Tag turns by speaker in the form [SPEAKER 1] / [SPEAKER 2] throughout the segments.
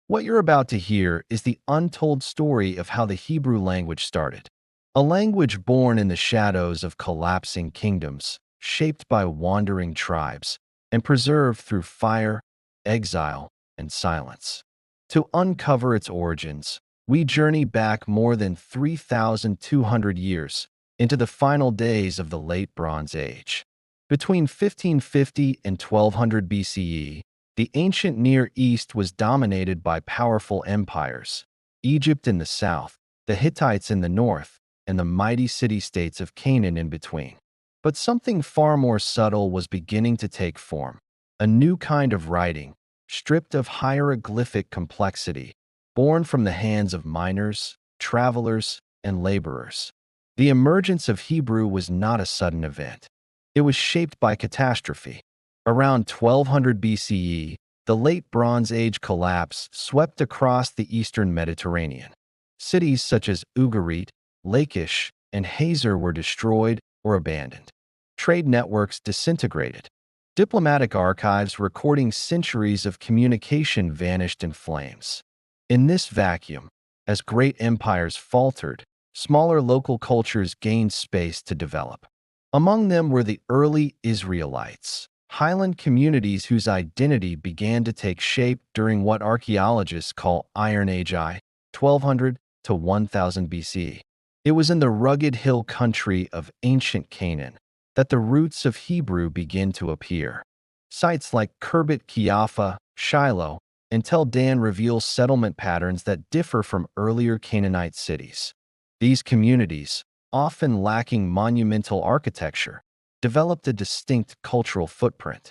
[SPEAKER 1] What you're about to hear is the untold story of how the Hebrew language started. A language born in the shadows of collapsing kingdoms, shaped by wandering tribes, and preserved through fire, exile, and silence. To uncover its origins, we journey back more than 3,200 years into the final days of the Late Bronze Age. Between 1550 and 1200 BCE, the ancient Near East was dominated by powerful empires: Egypt in the south, the Hittites in the north, and the mighty city-states of Canaan in between. But something far more subtle was beginning to take form: a new kind of writing, stripped of hieroglyphic complexity, born from the hands of miners, travelers, and laborers. The emergence of Hebrew was not a sudden event. It was shaped by catastrophe. Around 1200 BCE, the Late Bronze Age collapse swept across the eastern Mediterranean. Cities such as Ugarit, Lachish, and Hazor were destroyed or abandoned. Trade networks disintegrated. Diplomatic archives recording centuries of communication vanished in flames. In this vacuum, as great empires faltered, smaller local cultures gained space to develop. Among them were the early Israelites, highland communities whose identity began to take shape during what archaeologists call Iron Age I, 1200 to 1000 BC. It was in the rugged hill country of ancient Canaan that the roots of Hebrew begin to appear. Sites like Khirbet Qeiyafa, Shiloh, and Tel Dan reveal settlement patterns that differ from earlier Canaanite cities. These communities, often lacking monumental architecture, developed a distinct cultural footprint.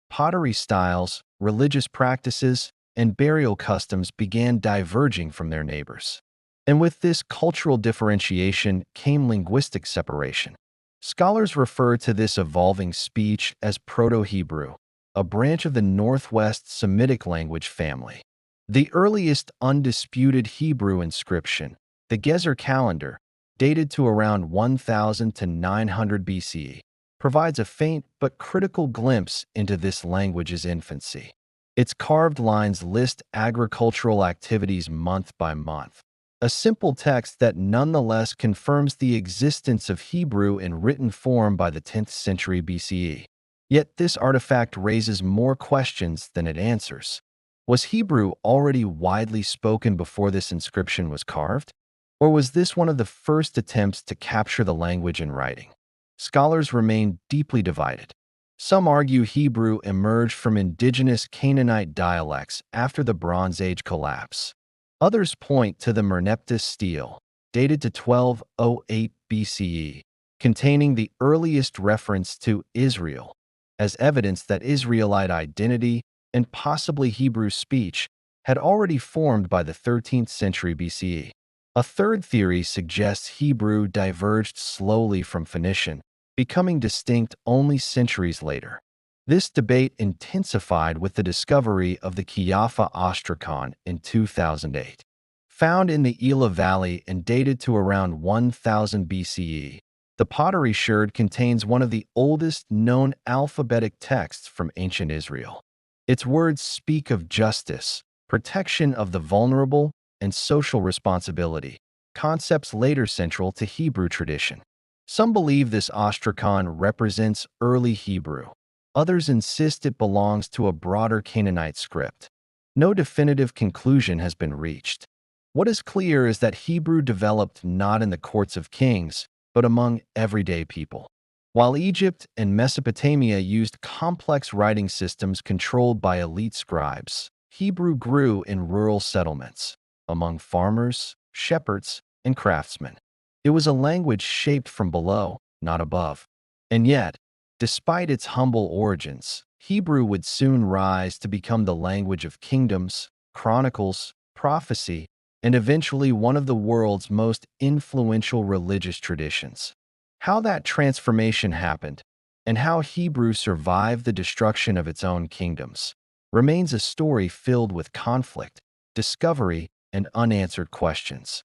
[SPEAKER 1] Pottery styles, religious practices, and burial customs began diverging from their neighbors. And with this cultural differentiation came linguistic separation. Scholars refer to this evolving speech as Proto-Hebrew, a branch of the Northwest Semitic language family. The earliest undisputed Hebrew inscription, the Gezer calendar, dated to around 1000 to 900 BCE, provides a faint but critical glimpse into this language's infancy. Its carved lines list agricultural activities month by month, a simple text that nonetheless confirms the existence of Hebrew in written form by the 10th century BCE. Yet this artifact raises more questions than it answers. Was Hebrew already widely spoken before this inscription was carved? Or was this one of the first attempts to capture the language in writing? Scholars remain deeply divided. Some argue Hebrew emerged from indigenous Canaanite dialects after the Bronze Age collapse. Others point to the Merneptah stele, dated to 1208 BCE, containing the earliest reference to Israel, as evidence that Israelite identity and possibly Hebrew speech had already formed by the 13th century BCE. A third theory suggests Hebrew diverged slowly from Phoenician, becoming distinct only centuries later. This debate intensified with the discovery of the Qeiyafa ostracon in 2008. Found in the Elah Valley and dated to around 1000 BCE, the pottery sherd contains one of the oldest known alphabetic texts from ancient Israel. Its words speak of justice, protection of the vulnerable, and social responsibility, concepts later central to Hebrew tradition. Some believe this ostracon represents early Hebrew. Others insist it belongs to a broader Canaanite script. No definitive conclusion has been reached. What is clear is that Hebrew developed not in the courts of kings, but among everyday people. While Egypt and Mesopotamia used complex writing systems controlled by elite scribes, Hebrew grew in rural settlements, among farmers, shepherds, and craftsmen. It was a language shaped from below, not above. And yet, despite its humble origins, Hebrew would soon rise to become the language of kingdoms, chronicles, prophecy, and eventually one of the world's most influential religious traditions. How that transformation happened, and how Hebrew survived the destruction of its own kingdoms, remains a story filled with conflict, discovery, and unanswered questions.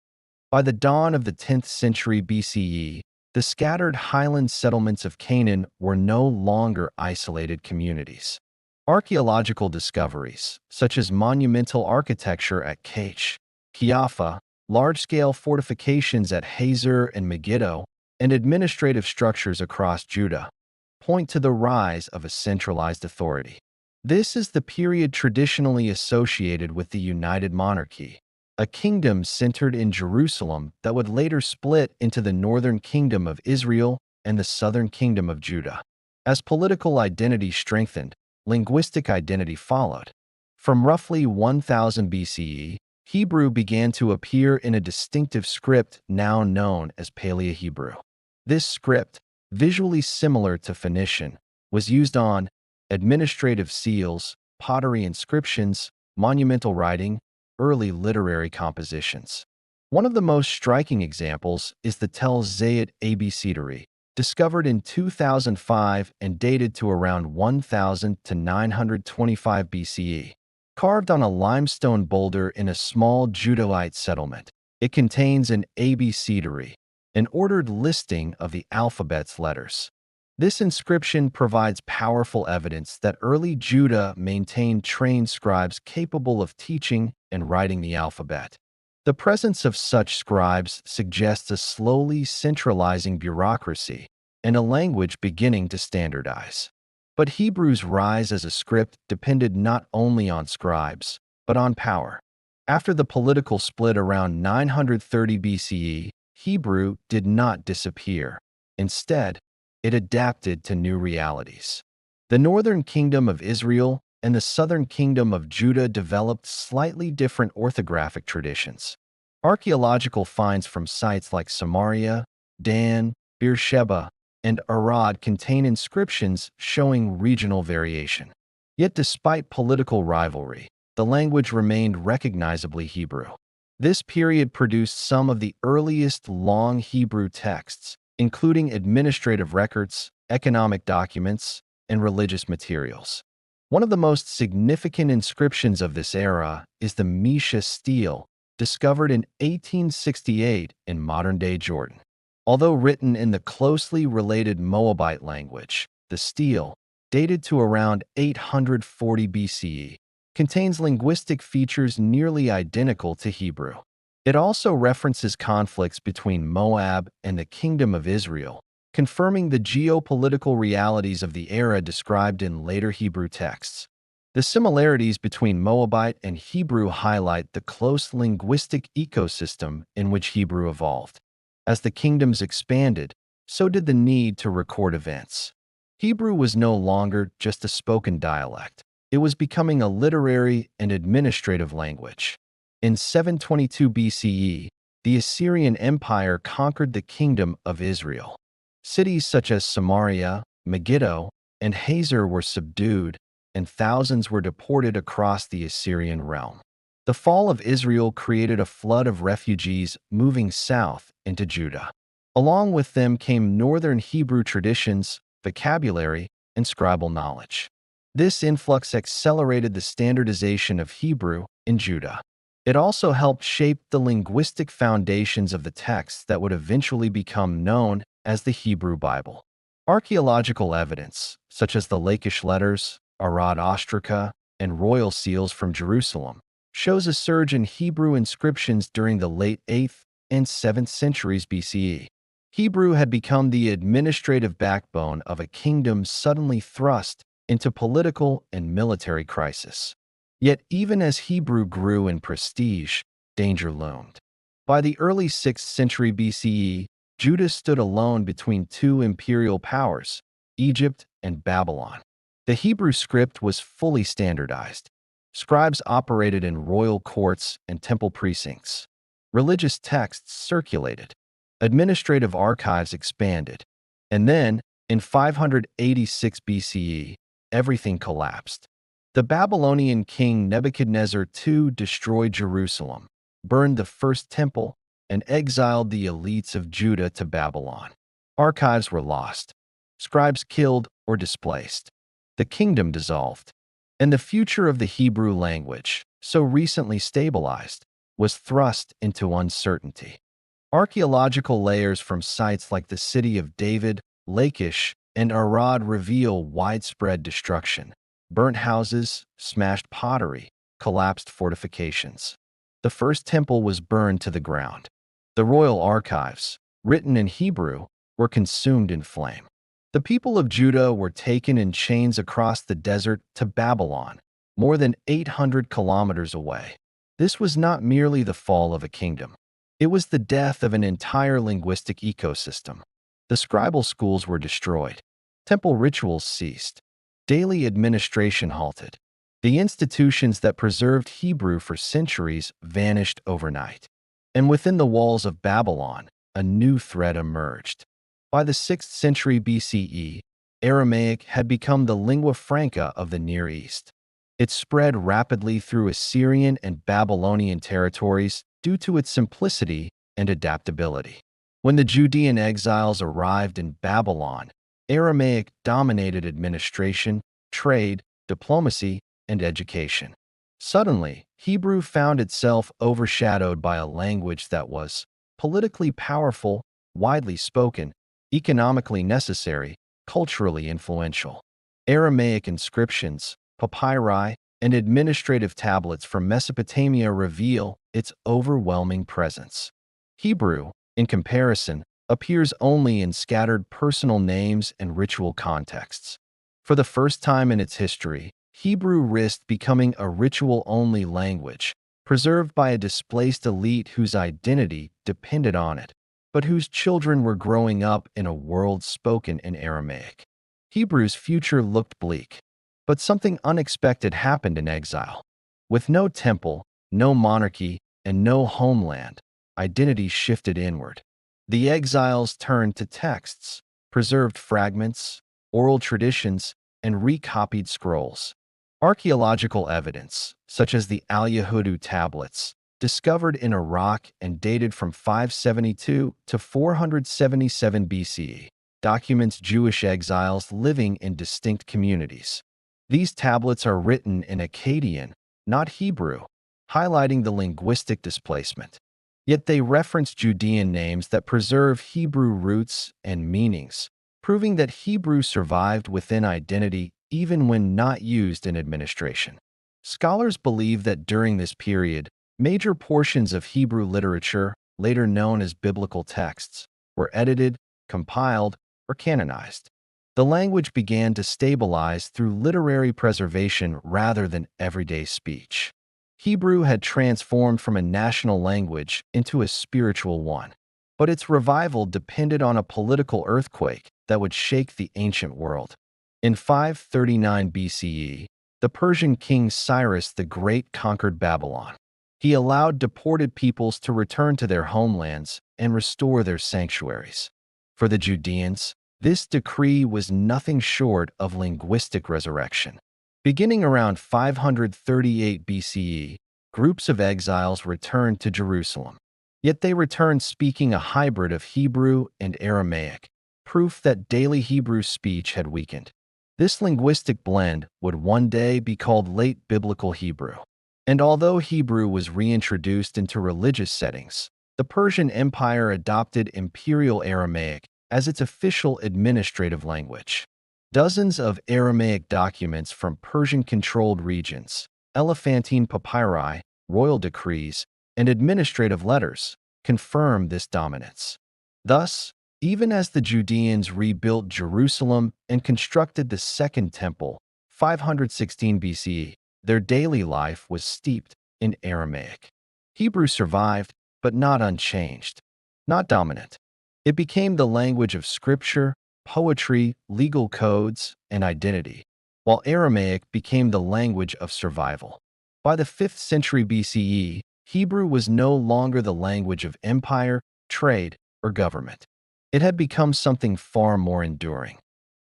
[SPEAKER 1] By the dawn of the 10th century BCE, the scattered highland settlements of Canaan were no longer isolated communities. Archaeological discoveries, such as monumental architecture at Kach, Kiafa, large-scale fortifications at Hazor and Megiddo, and administrative structures across Judah, point to the rise of a centralized authority. This is the period traditionally associated with the United Monarchy, a kingdom centered in Jerusalem that would later split into the northern kingdom of Israel and the southern kingdom of Judah. As political identity strengthened, linguistic identity followed. From roughly 1000 BCE, Hebrew began to appear in a distinctive script now known as Paleo-Hebrew. This script, visually similar to Phoenician, was used on administrative seals, pottery inscriptions, monumental writing, early literary compositions. One of the most striking examples is the Tel Zayit abecedary, discovered in 2005 and dated to around 1000 to 925 BCE. Carved on a limestone boulder in a small Judahite settlement, it contains an abecedary, an ordered listing of the alphabet's letters. This inscription provides powerful evidence that early Judah maintained trained scribes capable of teaching and writing the alphabet. The presence of such scribes suggests a slowly centralizing bureaucracy and a language beginning to standardize. But Hebrew's rise as a script depended not only on scribes, but on power. After the political split around 930 BCE, Hebrew did not disappear. Instead, it adapted to new realities. The northern kingdom of Israel and the southern kingdom of Judah developed slightly different orthographic traditions. Archaeological finds from sites like Samaria, Dan, Beersheba, and Arad contain inscriptions showing regional variation. Yet despite political rivalry, the language remained recognizably Hebrew. This period produced some of the earliest long Hebrew texts, including administrative records, economic documents, and religious materials. One of the most significant inscriptions of this era is the Mesha stele, discovered in 1868 in modern-day Jordan. Although written in the closely related Moabite language, the stele, dated to around 840 BCE, contains linguistic features nearly identical to Hebrew. It also references conflicts between Moab and the Kingdom of Israel, confirming the geopolitical realities of the era described in later Hebrew texts. The similarities between Moabite and Hebrew highlight the close linguistic ecosystem in which Hebrew evolved. As the kingdoms expanded, so did the need to record events. Hebrew was no longer just a spoken dialect. It was becoming a literary and administrative language. In 722 BCE, the Assyrian Empire conquered the Kingdom of Israel. Cities such as Samaria, Megiddo, and Hazor were subdued, and thousands were deported across the Assyrian realm. The fall of Israel created a flood of refugees moving south into Judah. Along with them came northern Hebrew traditions, vocabulary, and scribal knowledge. This influx accelerated the standardization of Hebrew in Judah. It also helped shape the linguistic foundations of the texts that would eventually become known as the Hebrew Bible. Archaeological evidence, such as the Lachish letters, Arad ostraca, and royal seals from Jerusalem, shows a surge in Hebrew inscriptions during the late 8th and 7th centuries BCE. Hebrew had become the administrative backbone of a kingdom suddenly thrust into political and military crisis. Yet even as Hebrew grew in prestige, danger loomed. By the early 6th century BCE, Judah stood alone between two imperial powers, Egypt and Babylon. The Hebrew script was fully standardized. Scribes operated in royal courts and temple precincts. Religious texts circulated. Administrative archives expanded. And then, in 586 BCE, everything collapsed. The Babylonian king Nebuchadnezzar II destroyed Jerusalem, burned the first temple, and exiled the elites of Judah to Babylon. Archives were lost, scribes killed or displaced. The kingdom dissolved, and the future of the Hebrew language, so recently stabilized, was thrust into uncertainty. Archaeological layers from sites like the city of David, Lachish, and Arad reveal widespread destruction. burnt houses, smashed pottery, collapsed fortifications. The first temple was burned to the ground. The royal archives, written in Hebrew, were consumed in flame. The people of Judah were taken in chains across the desert to Babylon, more than 800 kilometers away. This was not merely the fall of a kingdom. It was the death of an entire linguistic ecosystem. The scribal schools were destroyed. Temple rituals ceased. Daily administration halted. The institutions that preserved Hebrew for centuries vanished overnight. And within the walls of Babylon, a new threat emerged. By the 6th century BCE, Aramaic had become the lingua franca of the Near East. It spread rapidly through Assyrian and Babylonian territories due to its simplicity and adaptability. When the Judean exiles arrived in Babylon, Aramaic dominated administration, trade, diplomacy, and education. Suddenly, Hebrew found itself overshadowed by a language that was politically powerful, widely spoken, economically necessary, culturally influential. Aramaic inscriptions, papyri, and administrative tablets from Mesopotamia reveal its overwhelming presence. Hebrew, in comparison, appears only in scattered personal names and ritual contexts. For the first time in its history, Hebrew risked becoming a ritual-only language, preserved by a displaced elite whose identity depended on it, but whose children were growing up in a world spoken in Aramaic. Hebrew's future looked bleak, but something unexpected happened in exile. With no temple, no monarchy, and no homeland, identity shifted inward. The exiles turned to texts, preserved fragments, oral traditions, and recopied scrolls. Archaeological evidence, such as the Al-Yahudu tablets, discovered in Iraq and dated from 572 to 477 BCE, documents Jewish exiles living in distinct communities. These tablets are written in Akkadian, not Hebrew, highlighting the linguistic displacement. Yet they reference Judean names that preserve Hebrew roots and meanings, proving that Hebrew survived within identity even when not used in administration. Scholars believe that during this period, major portions of Hebrew literature, later known as biblical texts, were edited, compiled, or canonized. The language began to stabilize through literary preservation rather than everyday speech. Hebrew had transformed from a national language into a spiritual one, but its revival depended on a political earthquake that would shake the ancient world. In 539 BCE, the Persian king Cyrus the Great conquered Babylon. He allowed deported peoples to return to their homelands and restore their sanctuaries. For the Judeans, this decree was nothing short of linguistic resurrection. Beginning around 538 BCE, groups of exiles returned to Jerusalem. Yet they returned speaking a hybrid of Hebrew and Aramaic, proof that daily Hebrew speech had weakened. This linguistic blend would one day be called Late Biblical Hebrew. And although Hebrew was reintroduced into religious settings, the Persian Empire adopted Imperial Aramaic as its official administrative language. Dozens of Aramaic documents from Persian-controlled regions, Elephantine papyri, royal decrees, and administrative letters confirm this dominance. Thus, even as the Judeans rebuilt Jerusalem and constructed the Second Temple, 516 BCE, their daily life was steeped in Aramaic. Hebrew survived, but not unchanged, not dominant. It became the language of scripture, poetry, legal codes, and identity, while Aramaic became the language of survival. By the 5th century BCE, Hebrew was no longer the language of empire, trade, or government. It had become something far more enduring.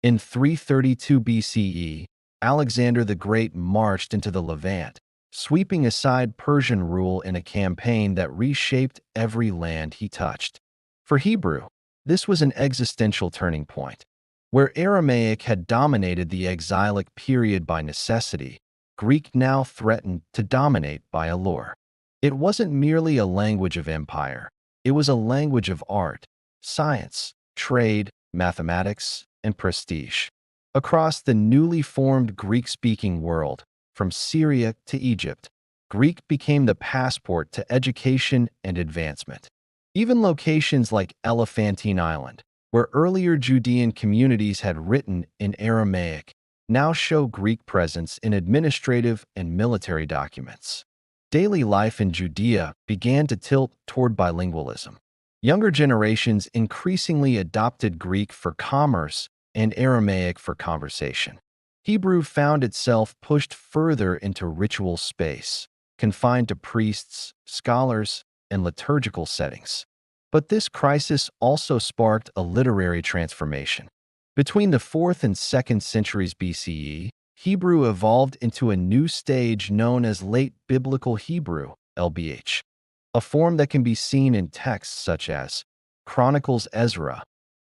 [SPEAKER 1] In 332 BCE, Alexander the Great marched into the Levant, sweeping aside Persian rule in a campaign that reshaped every land he touched. For Hebrew, this was an existential turning point. Where Aramaic had dominated the exilic period by necessity, Greek now threatened to dominate by allure. It wasn't merely a language of empire, it was a language of art, science, trade, mathematics, and prestige. Across the newly formed Greek-speaking world, from Syria to Egypt, Greek became the passport to education and advancement. Even locations like Elephantine Island, where earlier Judean communities had written in Aramaic, now show Greek presence in administrative and military documents. Daily life in Judea began to tilt toward bilingualism. Younger generations increasingly adopted Greek for commerce and Aramaic for conversation. Hebrew found itself pushed further into ritual space, confined to priests, scholars, and liturgical settings. But this crisis also sparked a literary transformation. Between the 4th and 2nd centuries BCE, Hebrew evolved into a new stage known as Late Biblical Hebrew, LBH, a form that can be seen in texts such as Chronicles Ezra,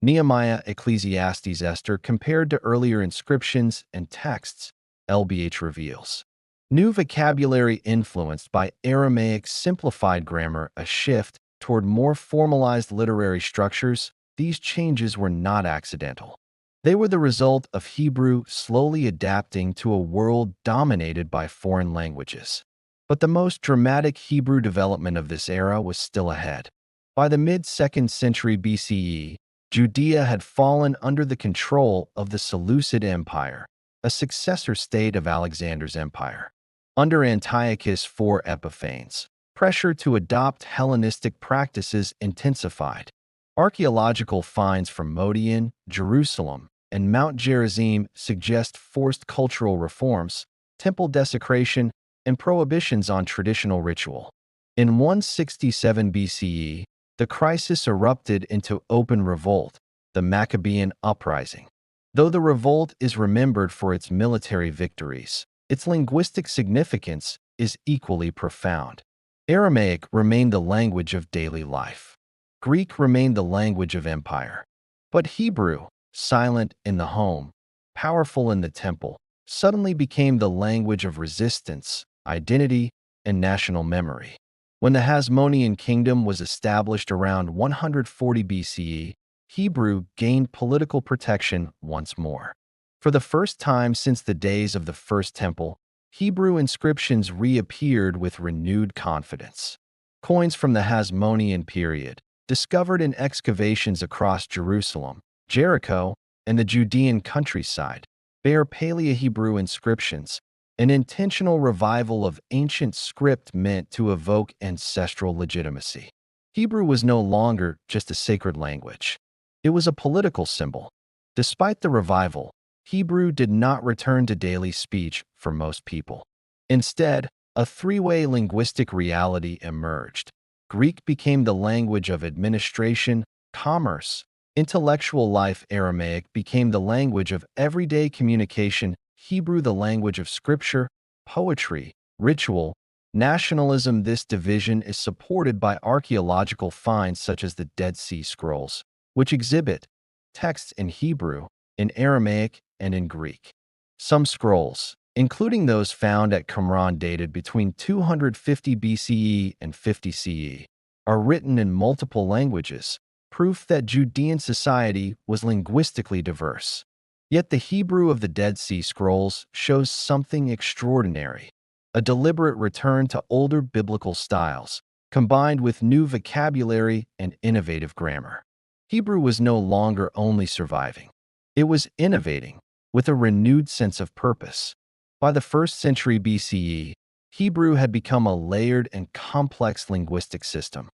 [SPEAKER 1] Nehemiah, Ecclesiastes, Esther, compared to earlier inscriptions and texts, LBH reveals. New vocabulary influenced by Aramaic simplified grammar, a shift toward more formalized literary structures. These changes were not accidental. They were the result of Hebrew slowly adapting to a world dominated by foreign languages. But the most dramatic Hebrew development of this era was still ahead. By the mid-2nd century BCE, Judea had fallen under the control of the Seleucid Empire, a successor state of Alexander's empire. Under Antiochus IV Epiphanes, pressure to adopt Hellenistic practices intensified. Archaeological finds from Modian, Jerusalem, and Mount Gerizim suggest forced cultural reforms, temple desecration, and prohibitions on traditional ritual. In 167 BCE, the crisis erupted into open revolt, the Maccabean Uprising. Though the revolt is remembered for its military victories, its linguistic significance is equally profound. Aramaic remained the language of daily life. Greek remained the language of empire. But Hebrew, silent in the home, powerful in the temple, suddenly became the language of resistance, identity, and national memory. When the Hasmonean kingdom was established around 140 BCE, Hebrew gained political protection once more. For the first time since the days of the First Temple, Hebrew inscriptions reappeared with renewed confidence. Coins from the Hasmonean period, discovered in excavations across Jerusalem, Jericho, and the Judean countryside, bear Paleo-Hebrew inscriptions, an intentional revival of ancient script meant to evoke ancestral legitimacy. Hebrew was no longer just a sacred language. It was a political symbol. Despite the revival, Hebrew did not return to daily speech for most people. Instead, a three-way linguistic reality emerged. Greek became the language of administration, commerce, intellectual life. Aramaic became the language of everyday communication. Hebrew the language of scripture, poetry, ritual, nationalism. This division is supported by archaeological finds such as the Dead Sea Scrolls, which exhibit texts in Hebrew, in Aramaic, and in Greek. Some scrolls, including those found at Qumran dated between 250 BCE and 50 CE, are written in multiple languages, proof that Judean society was linguistically diverse. Yet the Hebrew of the Dead Sea Scrolls shows something extraordinary, a deliberate return to older biblical styles, combined with new vocabulary and innovative grammar. Hebrew was no longer only surviving. It was innovating, with a renewed sense of purpose. By the 1st century BCE, Hebrew had become a layered and complex linguistic system.